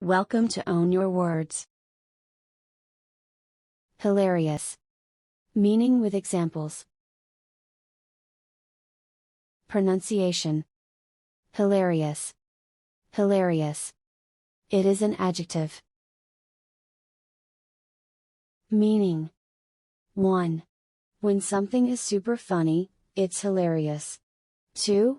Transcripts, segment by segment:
Welcome to Own Your Words. Hilarious. Meaning with examples. Pronunciation. Hilarious. Hilarious. It is an adjective. Meaning. 1. When something is super funny, it's hilarious. 2.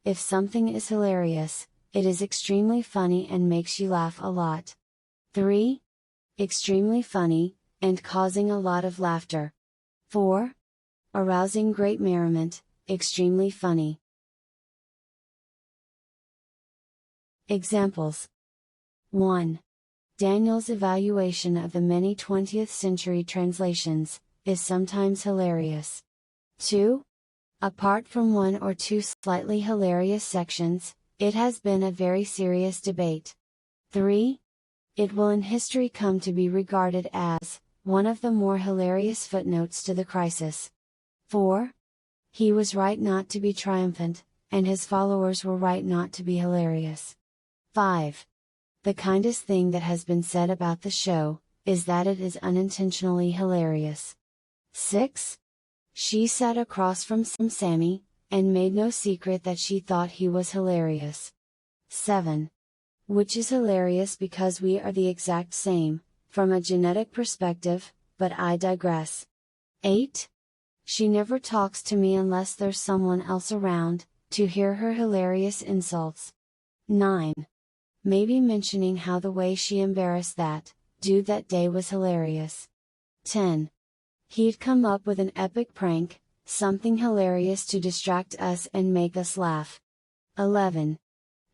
If something is hilarious, it is extremely funny and makes you laugh a lot. 3. Extremely funny, and causing a lot of laughter. 4. Arousing great merriment, extremely funny. Examples. 1. Daniel's evaluation of the many 20th century translations is sometimes hilarious. 2. Apart from one or two slightly hilarious sections, it has been a very serious debate. 3. It will in history come to be regarded as one of the more hilarious footnotes to the crisis. 4. He was right not to be triumphant, and his followers were right not to be hilarious. 5. The kindest thing that has been said about the show is that it is unintentionally hilarious. 6. She sat across from Sammy, and made no secret that she thought he was hilarious. 7. Which is hilarious because we are the exact same, from a genetic perspective, but I digress. 8. She never talks to me unless there's someone else around, to hear her hilarious insults. 9. Maybe mentioning how the way she embarrassed that dude that day was hilarious. 10. He'd come up with an epic prank, something hilarious to distract us and make us laugh. 11.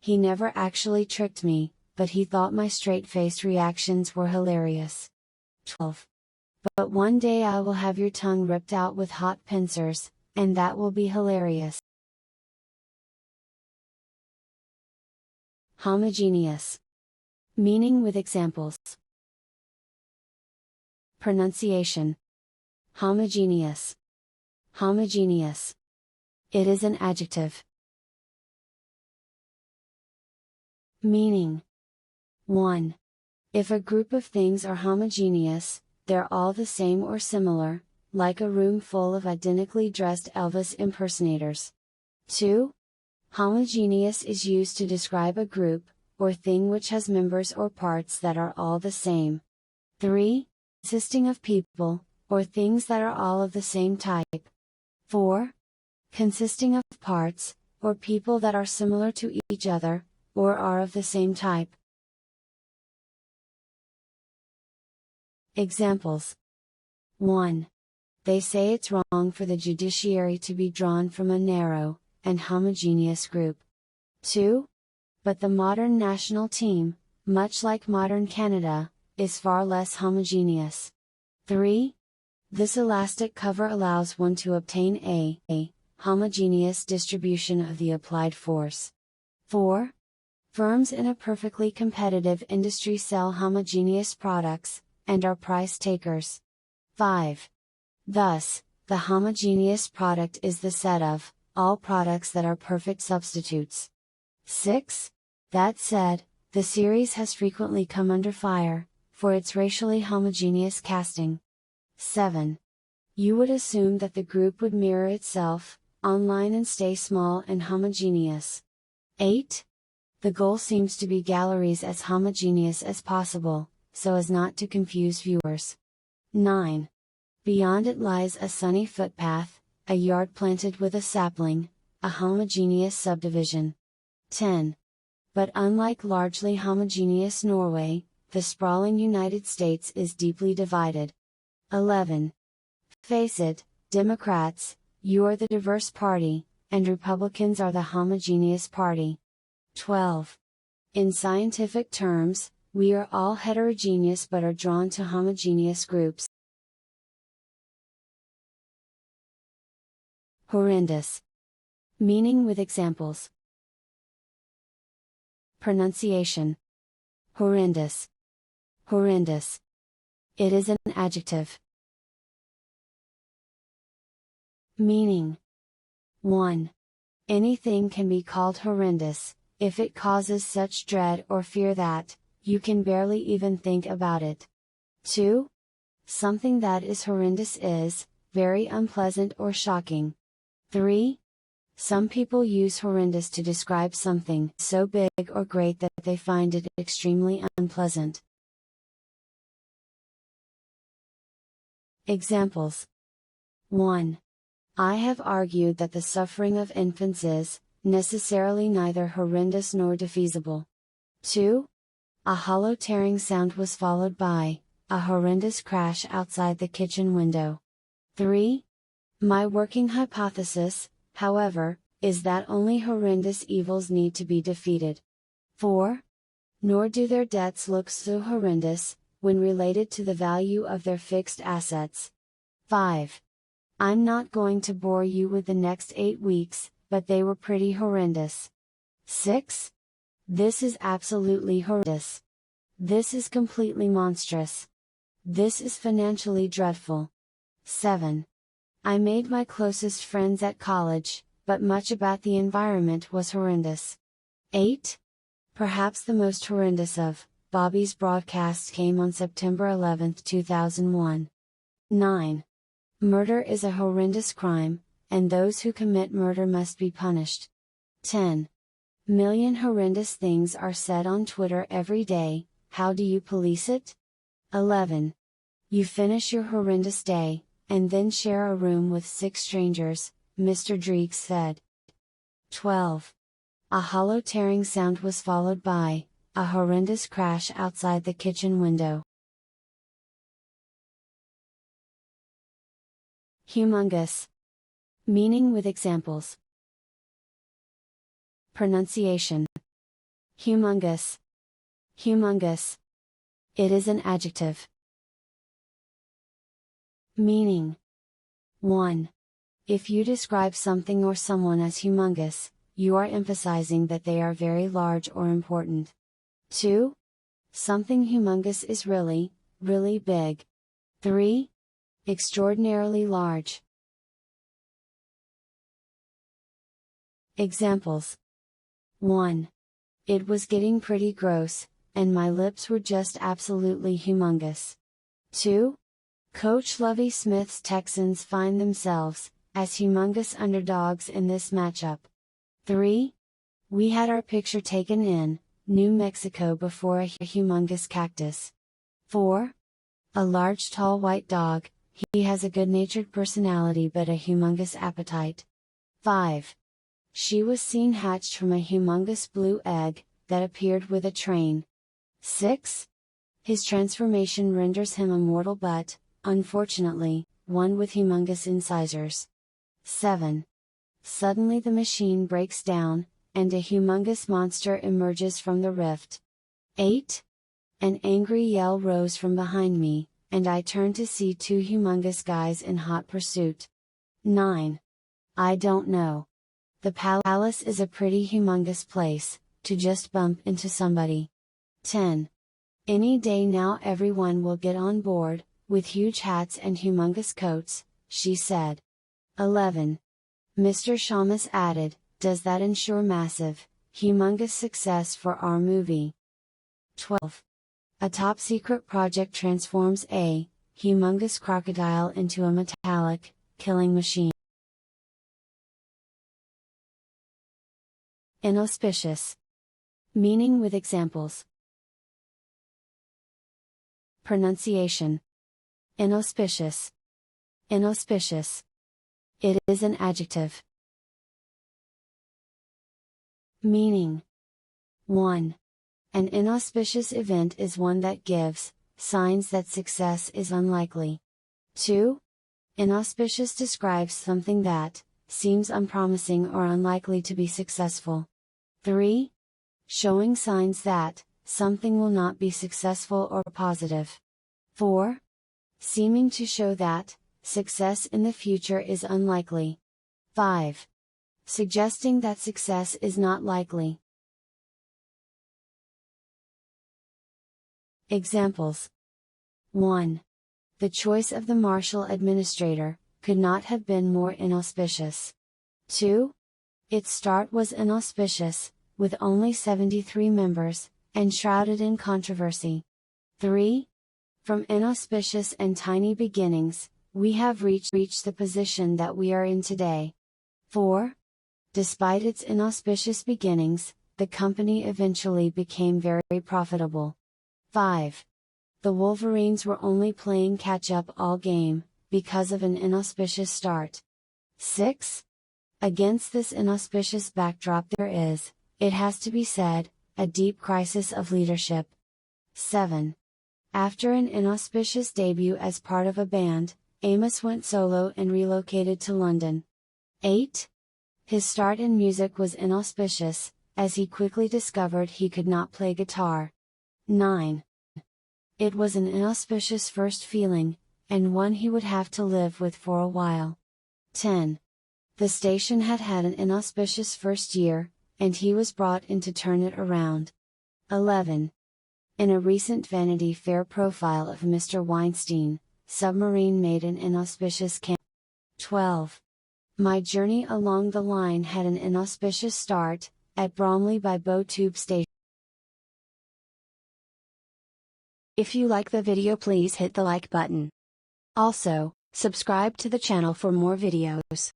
He never actually tricked me, but he thought my straight-faced reactions were hilarious. 12. But one day I will have your tongue ripped out with hot pincers, and that will be hilarious. Homogeneous. Meaning with examples. Pronunciation. Homogeneous. Homogeneous. It is an adjective. Meaning. 1. If a group of things are homogeneous, they're all the same or similar, like a room full of identically dressed Elvis impersonators. 2. Homogeneous is used to describe a group, or thing which has members or parts that are all the same. 3. Consisting of people, or things that are all of the same type. 4. Consisting of parts, or people that are similar to each other, or are of the same type. Examples. 1. They say it's wrong for the judiciary to be drawn from a narrow and homogeneous group. 2. But the modern national team, much like modern Canada, is far less homogeneous. 3. This elastic cover allows one to obtain a homogeneous distribution of the applied force. 4. Firms in a perfectly competitive industry sell homogeneous products, and are price takers. 5. Thus, the homogeneous product is the set of all products that are perfect substitutes. 6. That said, the series has frequently come under fire for its racially homogeneous casting. 7. You would assume that the group would mirror itself online and stay small and homogeneous. 8. The goal seems to be galleries as homogeneous as possible, so as not to confuse viewers. 9. Beyond it lies a sunny footpath, a yard planted with a sapling, a homogeneous subdivision. 10. But unlike largely homogeneous Norway, the sprawling United States is deeply divided. 11. Face it, Democrats, you are the diverse party, and Republicans are the homogeneous party. 12. In scientific terms, we are all heterogeneous but are drawn to homogeneous groups. Horrendous. Meaning with examples. Pronunciation. Horrendous. Horrendous. It is an adjective. Meaning. 1. Anything can be called horrendous, if it causes such dread or fear that You can barely even think about it. 2. Something that is horrendous is very unpleasant or shocking. 3. Some people use horrendous to describe something so big or great that they find it extremely unpleasant. Examples. 1. I have argued that the suffering of infants is necessarily neither horrendous nor defeasible. 2. A hollow tearing sound was followed by a horrendous crash outside the kitchen window. 3. My working hypothesis, however, is that only horrendous evils need to be defeated. 4. Nor do their debts look so horrendous, when related to the value of their fixed assets. 5. I'm not going to bore you with the next 8 weeks, but they were pretty horrendous. 6. This is absolutely horrendous. This is completely monstrous. This is financially dreadful. 7. I made my closest friends at college, but much about the environment was horrendous. 8. Perhaps the most horrendous of Bobby's broadcasts came on September 11, 2001. 9. Murder is a horrendous crime, and those who commit murder must be punished. 10. Million horrendous things are said on Twitter every day, how do you police it? 11. You finish your horrendous day, and then share a room with 6 strangers, Mr. Dreeks said. 12. A hollow tearing sound was followed by a horrendous crash outside the kitchen window. Humongous. Meaning with examples. Pronunciation. Humongous. Humongous. It is an adjective. Meaning. 1. If you describe something or someone as humongous, you are emphasizing that they are very large or important. 2. Something humongous is really, really big. 3. Extraordinarily large. Examples. 1. It was getting pretty gross, and my lips were just absolutely humongous. 2. Coach Lovie Smith's Texans find themselves as humongous underdogs in this matchup. 3. We had our picture taken in New Mexico before a humongous cactus. 4. A large tall white dog, he has a good-natured personality but a humongous appetite. 5. She was seen hatched from a humongous blue egg that appeared with a train. 6. His transformation renders him immortal but, unfortunately, one with humongous incisors. 7. Suddenly the machine breaks down, and a humongous monster emerges from the rift. 8. An angry yell rose from behind me, and I turned to see 2 humongous guys in hot pursuit. 9. I don't know. The palace is a pretty humongous place, to just bump into somebody. 10. Any day now everyone will get on board, with huge hats and humongous coats, she said. 11. Mr. Shamus added, does that ensure massive, humongous success for our movie? 12. A top-secret project transforms a humongous crocodile into a metallic, killing machine. Inauspicious. Meaning with examples. Pronunciation. Inauspicious. Inauspicious. It is an adjective. Meaning. 1. An inauspicious event is one that gives signs that success is unlikely. 2. Inauspicious describes something that seems unpromising or unlikely to be successful. 3. Showing signs that something will not be successful or positive. 4. Seeming to show that success in the future is unlikely. 5. Suggesting that success is not likely. Examples. 1. The choice of the Marshall administrator could not have been more inauspicious. 2. Its start was inauspicious, with only 73 members, and shrouded in controversy. 3. From inauspicious and tiny beginnings, we have reached the position that we are in today. 4. Despite its inauspicious beginnings, the company eventually became very profitable. 5. The Wolverines were only playing catch-up all game, because of an inauspicious start. 6. Against this inauspicious backdrop there is, it has to be said, a deep crisis of leadership. 7. After an inauspicious debut as part of a band, Amos went solo and relocated to London. 8. His start in music was inauspicious, as he quickly discovered he could not play guitar. 9. It was an inauspicious first feeling, and one he would have to live with for a while. 10. The station had an inauspicious first year, and he was brought in to turn it around. 11. In a recent Vanity Fair profile of Mr. Weinstein, Submarine made an inauspicious cameo. 12. My journey along the line had an inauspicious start, at Bromley by Bow Tube Station. If you like the video, please hit the like button. Also, subscribe to the channel for more videos.